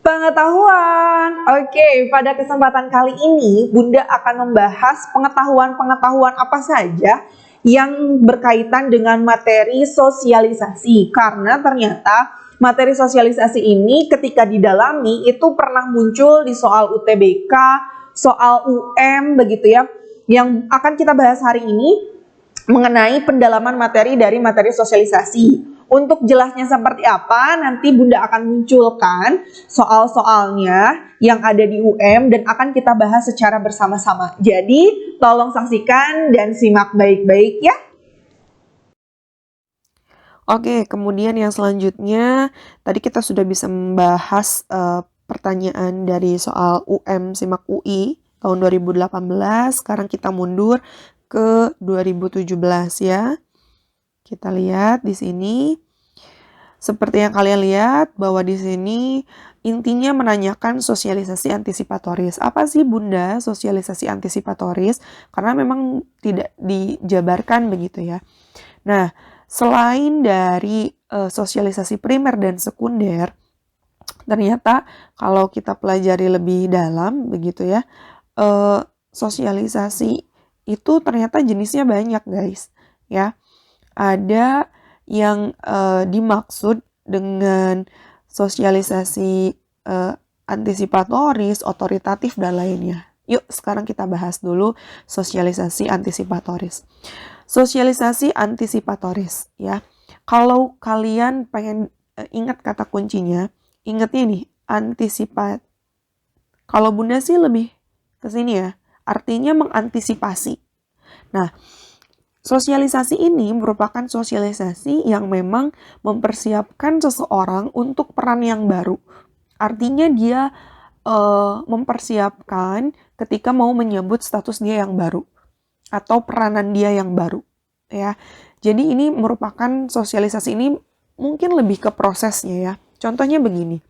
Pengetahuan. Oke, pada kesempatan kali ini Bunda akan membahas pengetahuan-pengetahuan apa saja yang berkaitan dengan materi sosialisasi. Karena ternyata materi sosialisasi ini ketika didalami itu pernah muncul di soal UTBK, soal UM begitu ya. Yang akan kita bahas hari ini mengenai pendalaman materi dari materi sosialisasi. Untuk jelasnya seperti apa, nanti Bunda akan munculkan soal-soalnya yang ada di UM dan akan kita bahas secara bersama-sama. Jadi, tolong saksikan dan simak baik-baik ya. Oke, kemudian yang selanjutnya, tadi kita sudah bisa membahas pertanyaan dari soal UM Simak UI tahun 2018, sekarang kita mundur ke 2017 ya. Kita lihat di sini, seperti yang kalian lihat bahwa di sini intinya menanyakan sosialisasi antisipatoris. Apa sih Bunda sosialisasi antisipatoris? Karena memang tidak dijabarkan begitu ya. Nah, selain dari sosialisasi primer dan sekunder, ternyata kalau kita pelajari lebih dalam begitu ya, sosialisasi itu ternyata jenisnya banyak guys ya. Ada yang dimaksud dengan sosialisasi antisipatoris, otoritatif, dan lainnya. Yuk sekarang kita bahas dulu sosialisasi antisipatoris. Sosialisasi antisipatoris ya. Kalau kalian pengen ingat kata kuncinya, ingatnya nih, antisipat. Kalau Bunda sih lebih ke sini ya, artinya mengantisipasi. Nah, sosialisasi ini merupakan sosialisasi yang memang mempersiapkan seseorang untuk peran yang baru. Artinya dia mempersiapkan ketika mau menyambut status dia yang baru atau peranan dia yang baru ya. Jadi ini merupakan sosialisasi ini mungkin lebih ke prosesnya ya. Contohnya begini.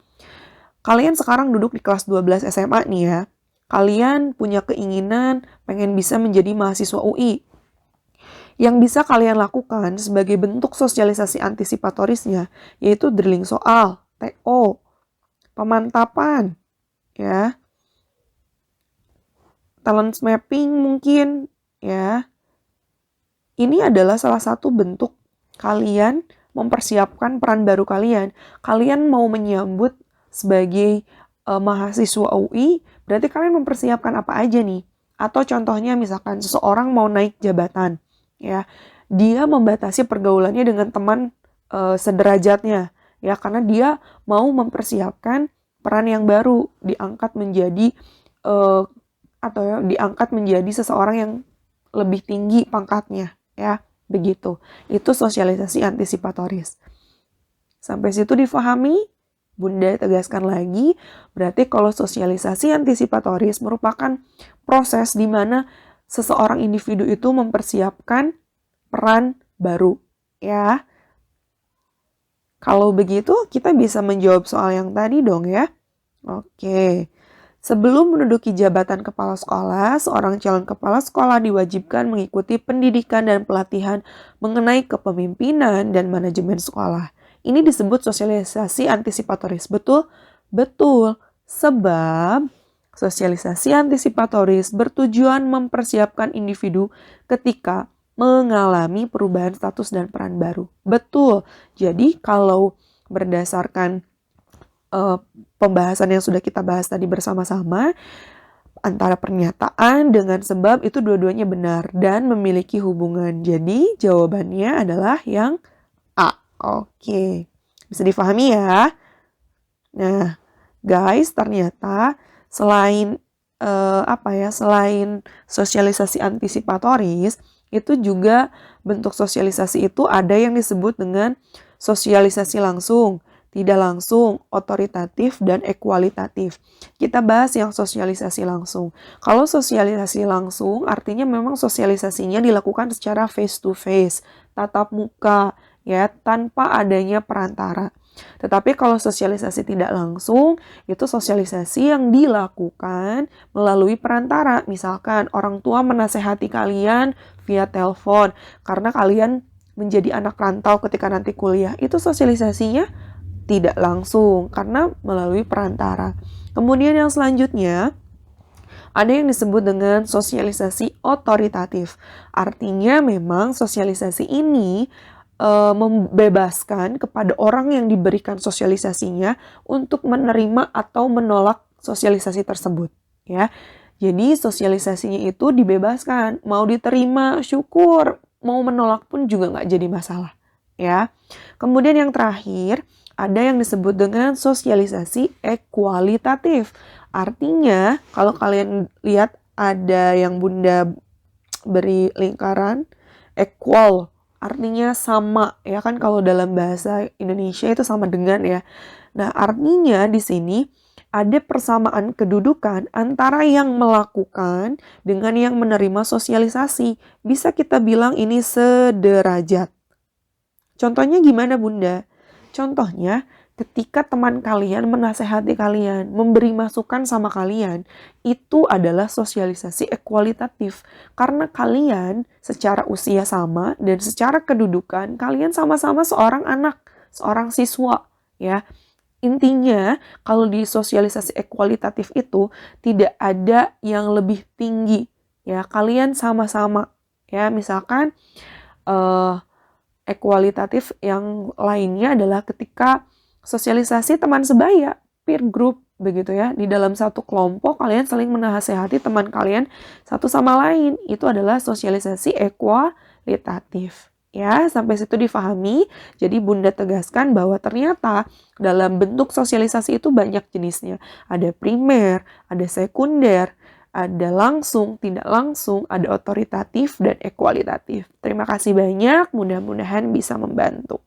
Kalian sekarang duduk di kelas 12 SMA nih ya. Kalian punya keinginan pengen bisa menjadi mahasiswa UI. Yang bisa kalian lakukan sebagai bentuk sosialisasi antisipatorisnya yaitu drilling soal, TO, pemantapan, ya, talent mapping mungkin, ya. Ini adalah salah satu bentuk kalian mempersiapkan peran baru kalian. Kalian mau menyambut sebagai mahasiswa UI, berarti kalian mempersiapkan apa aja nih? Atau contohnya misalkan seseorang mau naik jabatan. Ya, dia membatasi pergaulannya dengan teman sederajatnya ya, karena dia mau mempersiapkan peran yang baru, diangkat menjadi diangkat menjadi seseorang yang lebih tinggi pangkatnya ya, begitu. Itu sosialisasi antisipatoris. Sampai situ difahami? Bunda tegaskan lagi, berarti kalau sosialisasi antisipatoris merupakan proses di mana seseorang individu itu mempersiapkan peran baru, ya. Kalau begitu, kita bisa menjawab soal yang tadi dong ya. Oke. Sebelum menduduki jabatan kepala sekolah, seorang calon kepala sekolah diwajibkan mengikuti pendidikan dan pelatihan mengenai kepemimpinan dan manajemen sekolah. Ini disebut sosialisasi antisipatoris. Betul? Betul. Sebab sosialisasi antisipatoris bertujuan mempersiapkan individu ketika mengalami perubahan status dan peran baru. Betul. Jadi kalau berdasarkan pembahasan yang sudah kita bahas tadi bersama-sama, antara pernyataan dengan sebab itu dua-duanya benar dan memiliki hubungan. Jadi jawabannya adalah yang A. Oke. Bisa difahami ya? Nah, guys, ternyata selain selain sosialisasi antisipatoris, itu juga bentuk sosialisasi itu ada yang disebut dengan sosialisasi langsung, tidak langsung, otoritatif, dan ekualitatif. Kita bahas yang sosialisasi langsung. Kalau sosialisasi langsung artinya memang sosialisasinya dilakukan secara face to face, tatap muka, ya, tanpa adanya perantara. Tetapi kalau sosialisasi tidak langsung, itu sosialisasi yang dilakukan melalui perantara. Misalkan orang tua menasehati kalian via telepon karena kalian menjadi anak rantau ketika nanti kuliah. Itu sosialisasinya tidak langsung karena melalui perantara. Kemudian yang selanjutnya ada yang disebut dengan sosialisasi otoritatif. Artinya memang sosialisasi ini membebaskan kepada orang yang diberikan sosialisasinya untuk menerima atau menolak sosialisasi tersebut, ya. Jadi sosialisasinya itu dibebaskan, mau diterima syukur, mau menolak pun juga nggak jadi masalah, ya. Kemudian yang terakhir ada yang disebut dengan sosialisasi ekualitatif. Artinya kalau kalian lihat ada yang Bunda beri lingkaran equal, artinya sama, ya kan, kalau dalam bahasa Indonesia itu sama dengan, ya. Nah, artinya di sini ada persamaan kedudukan antara yang melakukan dengan yang menerima sosialisasi. Bisa kita bilang ini sederajat. Contohnya gimana, Bunda? Contohnya ketika teman kalian menasehati kalian, memberi masukan sama kalian, itu adalah sosialisasi ekualitatif. Karena kalian secara usia sama dan secara kedudukan, kalian sama-sama seorang anak, seorang siswa, ya. Intinya, kalau di sosialisasi ekualitatif itu tidak ada yang lebih tinggi, ya. Kalian sama-sama, ya. Misalkan ekualitatif yang lainnya adalah ketika sosialisasi teman sebaya, peer group, begitu ya. Di dalam satu kelompok, kalian saling menasehati teman kalian satu sama lain. Itu adalah sosialisasi ekualitatif. Ya, sampai situ difahami. Jadi Bunda tegaskan bahwa ternyata dalam bentuk sosialisasi itu banyak jenisnya. Ada primer, ada sekunder, ada langsung, tidak langsung, ada otoritatif, dan ekualitatif. Terima kasih banyak, mudah-mudahan bisa membantu.